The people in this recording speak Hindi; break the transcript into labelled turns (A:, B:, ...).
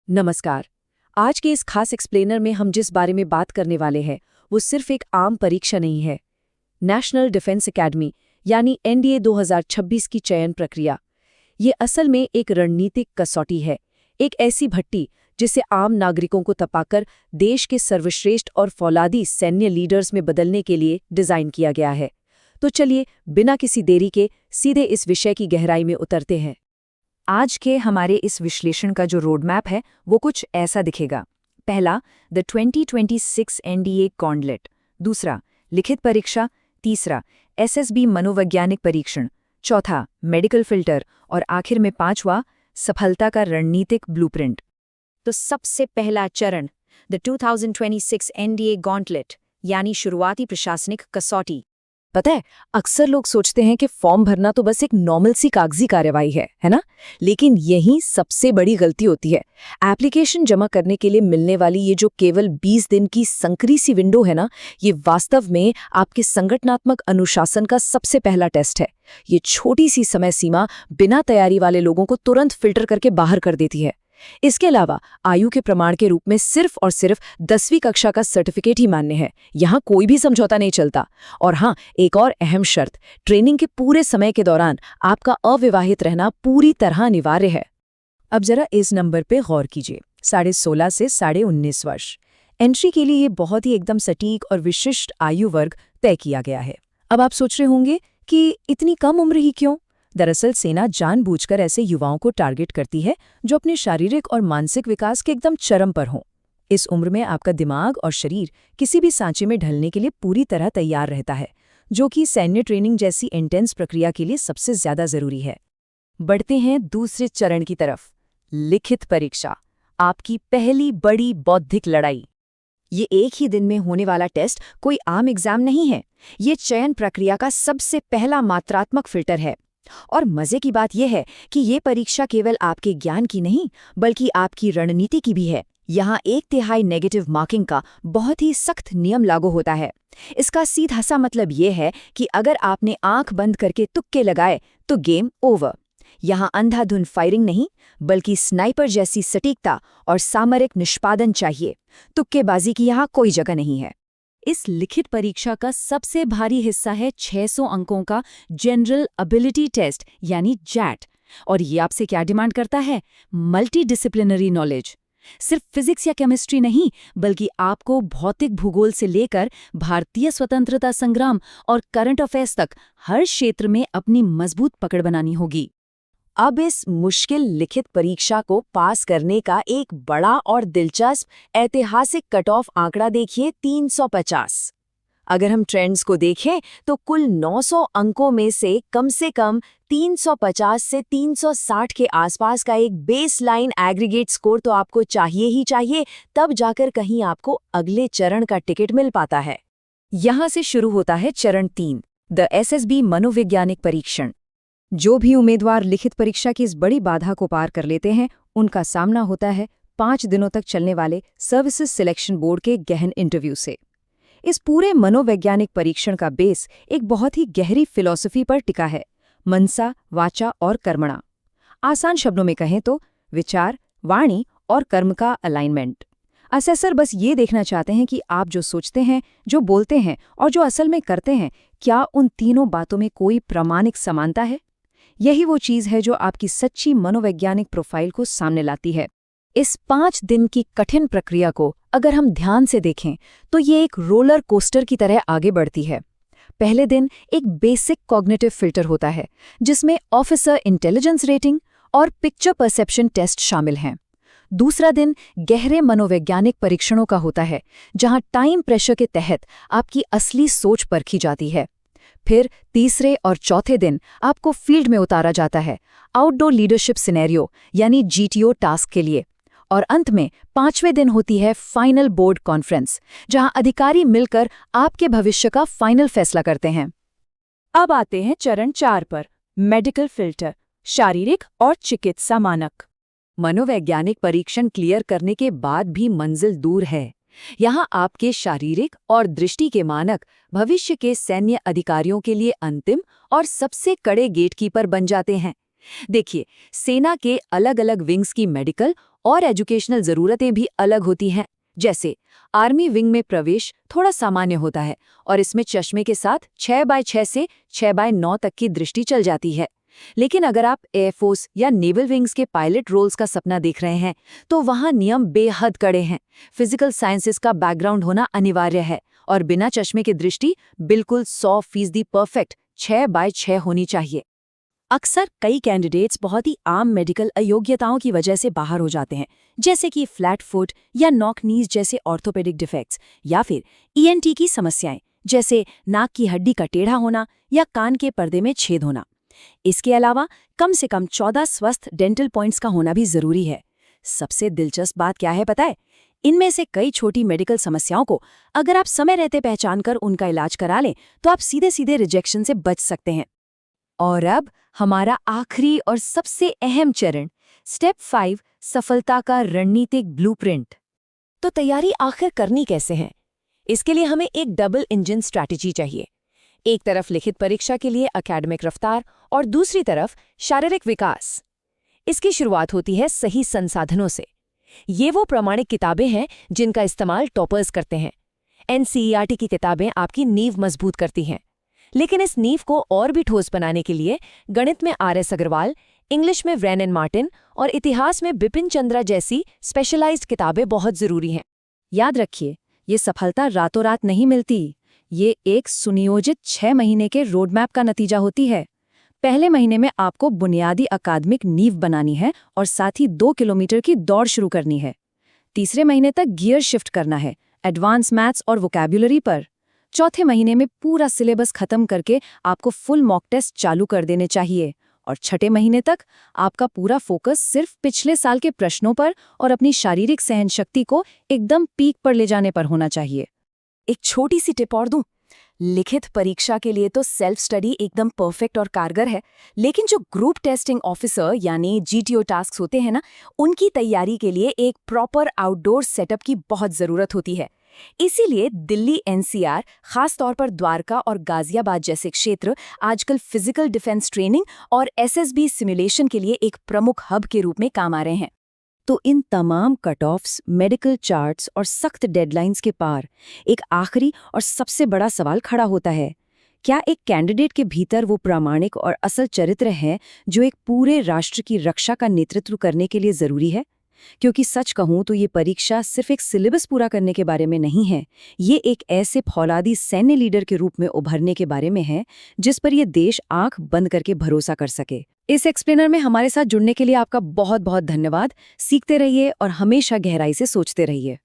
A: नमस्कार। आज के इस खास एक्सप्लेनर में हम जिस बारे में बात करने वाले हैं वो सिर्फ एक आम परीक्षा नहीं है। नेशनल डिफेंस एकेडमी यानी एनडीए 2026 की चयन प्रक्रिया ये असल में एक रणनीतिक कसौटी है, एक ऐसी भट्टी जिसे आम नागरिकों को तपाकर देश के सर्वश्रेष्ठ और फौलादी सैन्य लीडर्स में बदलने के लिए डिज़ाइन किया गया है। तो चलिए बिना किसी देरी के सीधे इस विषय की गहराई में उतरते हैं। आज के हमारे इस विश्लेषण का जो रोड मैप है वो कुछ ऐसा दिखेगा। पहला, द 2026 एनडीए गॉन्टलेट। दूसरा, लिखित परीक्षा। तीसरा, एसएसबी मनोवैज्ञानिक परीक्षण। चौथा, मेडिकल फिल्टर। और आखिर में पांचवा, सफलता का रणनीतिक ब्लूप्रिंट। तो सबसे पहला चरण, द 2026 एनडीए गॉन्टलेट यानी शुरुआती प्रशासनिक कसौटी। पता है, अक्सर लोग सोचते हैं कि फॉर्म भरना तो बस एक नॉर्मल सी कागजी कार्यवाही है ना? लेकिन यही सबसे बड़ी गलती होती है। एप्लीकेशन जमा करने के लिए मिलने वाली ये जो केवल 20 दिन की संकरी सी विंडो है ना, ये वास्तव में आपके संगठनात्मक अनुशासन का सबसे पहला टेस्ट है। ये छोटी सी समय सीमा बिना तैयारी वाले लोगों को तुरंत फिल्टर करके बाहर कर देती है। इसके अलावा आयु के प्रमाण के रूप में सिर्फ और सिर्फ 10वीं कक्षा का सर्टिफिकेट ही मान्य है। यहाँ कोई भी समझौता नहीं चलता। और हाँ, एक और अहम शर्त, ट्रेनिंग के पूरे समय के दौरान आपका अविवाहित रहना पूरी तरह अनिवार्य है। अब जरा इस नंबर पे गौर कीजिए, 16.5 से 19.5 वर्ष। एंट्री के लिए ये बहुत ही एकदम सटीक और विशिष्ट आयु वर्ग तय किया गया है। अब आप सोच रहे होंगे कि इतनी कम उम्र ही क्यों? दरअसल सेना जानबूझकर ऐसे युवाओं को टारगेट करती है जो अपने शारीरिक और मानसिक विकास के एकदम चरम पर हों। इस उम्र में आपका दिमाग और शरीर किसी भी सांचे में ढलने के लिए पूरी तरह तैयार रहता है, जो कि सैन्य ट्रेनिंग जैसी इंटेंस प्रक्रिया के लिए सबसे ज्यादा जरूरी है। बढ़ते हैं दूसरे चरण की तरफ, लिखित परीक्षा, आपकी पहली बड़ी बौद्धिक लड़ाई। ये एक ही दिन में होने वाला टेस्ट कोई आम एग्जाम नहीं है। ये चयन प्रक्रिया का सबसे पहला मात्रात्मक फिल्टर है। और मजे की बात यह है कि ये परीक्षा केवल आपके ज्ञान की नहीं बल्कि आपकी रणनीति की भी है। यहाँ 1/3 नेगेटिव मार्किंग का बहुत ही सख्त नियम लागू होता है। इसका सीधा सा मतलब ये है कि अगर आपने आंख बंद करके तुक्के लगाए तो गेम ओवर। यहाँ अंधाधुंध फायरिंग नहीं बल्कि स्नाइपर जैसी सटीकता और सामरिक निष्पादन चाहिए। तुक्केबाजी की यहाँ कोई जगह नहीं है। इस लिखित परीक्षा का सबसे भारी हिस्सा है 600 अंकों का जनरल एबिलिटी टेस्ट यानी जैट। और ये आपसे क्या डिमांड करता है? Multi disciplinary knowledge. सिर्फ फिजिक्स या केमिस्ट्री नहीं बल्कि आपको भौतिक भूगोल से लेकर भारतीय स्वतंत्रता संग्राम और करंट अफेयर्स तक हर क्षेत्र में अपनी मजबूत पकड़ बनानी होगी। अब इस मुश्किल लिखित परीक्षा को पास करने का एक बड़ा और दिलचस्प ऐतिहासिक कट ऑफ आंकड़ा देखिए, 350। अगर हम ट्रेंड्स को देखें तो कुल 900 अंकों में से कम 350 से 360 के आसपास का एक बेसलाइन एग्रीगेट स्कोर तो आपको चाहिए ही चाहिए, तब जाकर कहीं आपको अगले चरण का टिकट मिल पाता है। यहां से शुरू होता है चरण 3, द एसएसबी मनोवैज्ञानिक परीक्षण। जो भी उम्मीदवार लिखित परीक्षा की इस बड़ी बाधा को पार कर लेते हैं उनका सामना होता है 5 दिनों तक चलने वाले सर्विसेज सिलेक्शन बोर्ड के गहन इंटरव्यू से। इस पूरे मनोवैज्ञानिक परीक्षण का बेस एक बहुत ही गहरी फिलॉसफी पर टिका है, मनसा, वाचा और कर्मणा। आसान शब्दों में कहें तो विचार, वाणी और कर्म का अलाइनमेंट। असेसर बस ये देखना चाहते हैं कि आप जो सोचते हैं, जो बोलते हैं और जो असल में करते हैं, क्या उन तीनों बातों में कोई प्रामाणिक समानता है। यही वो चीज़ है जो आपकी सच्ची मनोवैज्ञानिक प्रोफाइल को सामने लाती है। इस 5 दिन की कठिन प्रक्रिया को अगर हम ध्यान से देखें तो ये एक रोलर कोस्टर की तरह आगे बढ़ती है। पहले दिन एक बेसिक कॉग्निटिव फिल्टर होता है जिसमें ऑफिसर इंटेलिजेंस रेटिंग और पिक्चर परसेप्शन टेस्ट शामिल हैं। दूसरा दिन गहरे मनोवैज्ञानिक परीक्षणों का होता है जहां टाइम प्रेशर के तहत आपकी असली सोच परखी जाती है। फिर तीसरे और चौथे दिन आपको फील्ड में उतारा जाता है, आउटडोर लीडरशिप सिनेरियो यानी जीटीओ टास्क के लिए। और अंत में 5वें दिन होती है फाइनल बोर्ड कॉन्फ्रेंस, जहां अधिकारी मिलकर आपके भविष्य का फाइनल फैसला करते हैं। अब आते हैं चरण 4 पर, मेडिकल फिल्टर, शारीरिक और चिकित्सा मानक। मनोवैज्ञानिक परीक्षण क्लियर करने के बाद भी मंजिल दूर है। यहाँ आपके शारीरिक और दृष्टि के मानक भविष्य के सैन्य अधिकारियों के लिए अंतिम और सबसे कड़े गेटकीपर बन जाते हैं। देखिए, सेना के अलग अलग विंग्स की मेडिकल और एजुकेशनल ज़रूरतें भी अलग होती हैं। जैसे आर्मी विंग में प्रवेश थोड़ा सामान्य होता है और इसमें चश्मे के साथ 6x6 से 6x9 तक की दृष्टि चल जाती है। लेकिन अगर आप एयरफोर्स या नेवल विंग्स के पायलट रोल्स का सपना देख रहे हैं, तो वहाँ नियम बेहद कड़े हैं। फिजिकल साइंसेस का बैकग्राउंड होना अनिवार्य है और बिना चश्मे की दृष्टि बिल्कुल 100% परफेक्ट 6x6 होनी चाहिए। अक्सर कई कैंडिडेट्स बहुत ही आम मेडिकल अयोग्यताओं की वजह से बाहर हो जाते हैं, जैसे कि फ्लैट फुट या नॉक नीज जैसे ऑर्थोपेडिक डिफेक्ट्स, या फिर ईएनटी की समस्याएं जैसे नाक की हड्डी का टेढ़ा होना या कान के पर्दे में छेद होना। इसके अलावा कम से कम 14 स्वस्थ डेंटल पॉइंट्स का होना भी जरूरी है। सबसे दिलचस्प बात क्या है पता है? इनमें से कई छोटी मेडिकल समस्याओं को अगर आप समय रहते पहचान कर उनका इलाज करा लें, तो आप सीधे सीधे रिजेक्शन से बच सकते हैं। और अब हमारा आखिरी और सबसे अहम चरण, स्टेप 5, सफलता का रणनीतिक ब्लूप्रिंट। तो तैयारी आखिर करनी कैसे है? इसके लिए हमें एक डबल इंजन स्ट्रैटेजी चाहिए। एक तरफ लिखित परीक्षा के लिए एकेडमिक रफ्तार और दूसरी तरफ शारीरिक विकास। इसकी शुरुआत होती है सही संसाधनों से। ये वो प्रामाणिक किताबें हैं जिनका इस्तेमाल टॉपर्स करते हैं। एनसीईआरटी की किताबें आपकी नींव मजबूत करती हैं, लेकिन इस नींव को और भी ठोस बनाने के लिए गणित में आर.एस. अग्रवाल, इंग्लिश में व्रेन एंड मार्टिन और इतिहास में बिपिन चंद्रा जैसी स्पेशलाइज्ड किताबें बहुत जरूरी हैं। याद रखिए, ये सफलता रातों रात नहीं मिलती। ये एक सुनियोजित 6 महीने के रोडमैप का नतीजा होती है। पहले महीने में आपको बुनियादी अकादमिक नींव बनानी है और साथ ही 2 किलोमीटर की दौड़ शुरू करनी है। तीसरे महीने तक गियर शिफ्ट करना है, एडवांस मैथ्स और वोकैब्युलरी पर। चौथे महीने में पूरा सिलेबस खत्म करके आपको फुल मॉक टेस्ट चालू कर देने चाहिए और छठे महीने तक आपका पूरा फोकस सिर्फ पिछले साल के प्रश्नों पर और अपनी शारीरिक सहनशक्ति को एकदम पीक पर ले जाने पर होना चाहिए। एक छोटी सी टिप और दूं, लिखित परीक्षा के लिए तो सेल्फ स्टडी एकदम परफेक्ट और कारगर है, लेकिन जो ग्रुप टेस्टिंग ऑफिसर यानी जीटीओ टास्क होते हैं ना, उनकी तैयारी के लिए एक प्रॉपर आउटडोर सेटअप की बहुत जरूरत होती है। इसीलिए दिल्ली एनसीआर, खास तौर पर द्वारका और गाजियाबाद जैसे क्षेत्र आजकल फिजिकल डिफेंस ट्रेनिंग और एसएसबी सिमुलेशन के लिए एक प्रमुख हब के रूप में काम आ रहे हैं। तो इन तमाम कट ऑफ्स, मेडिकल चार्ट्स और सख्त डेडलाइंस के पार एक आखिरी और सबसे बड़ा सवाल खड़ा होता है, क्या एक कैंडिडेट के भीतर वो प्रामाणिक और असल चरित्र है जो एक पूरे राष्ट्र की रक्षा का नेतृत्व करने के लिए जरूरी है? क्योंकि सच कहूं तो ये परीक्षा सिर्फ एक सिलेबस पूरा करने के बारे में नहीं है, ये एक ऐसे फौलादी सैन्य लीडर के रूप में उभरने के बारे में है जिस पर ये देश आंख बंद करके भरोसा कर सके। इस एक्सप्लेनर में हमारे साथ जुड़ने के लिए आपका बहुत बहुत धन्यवाद। सीखते रहिए और हमेशा गहराई से सोचते रहिए।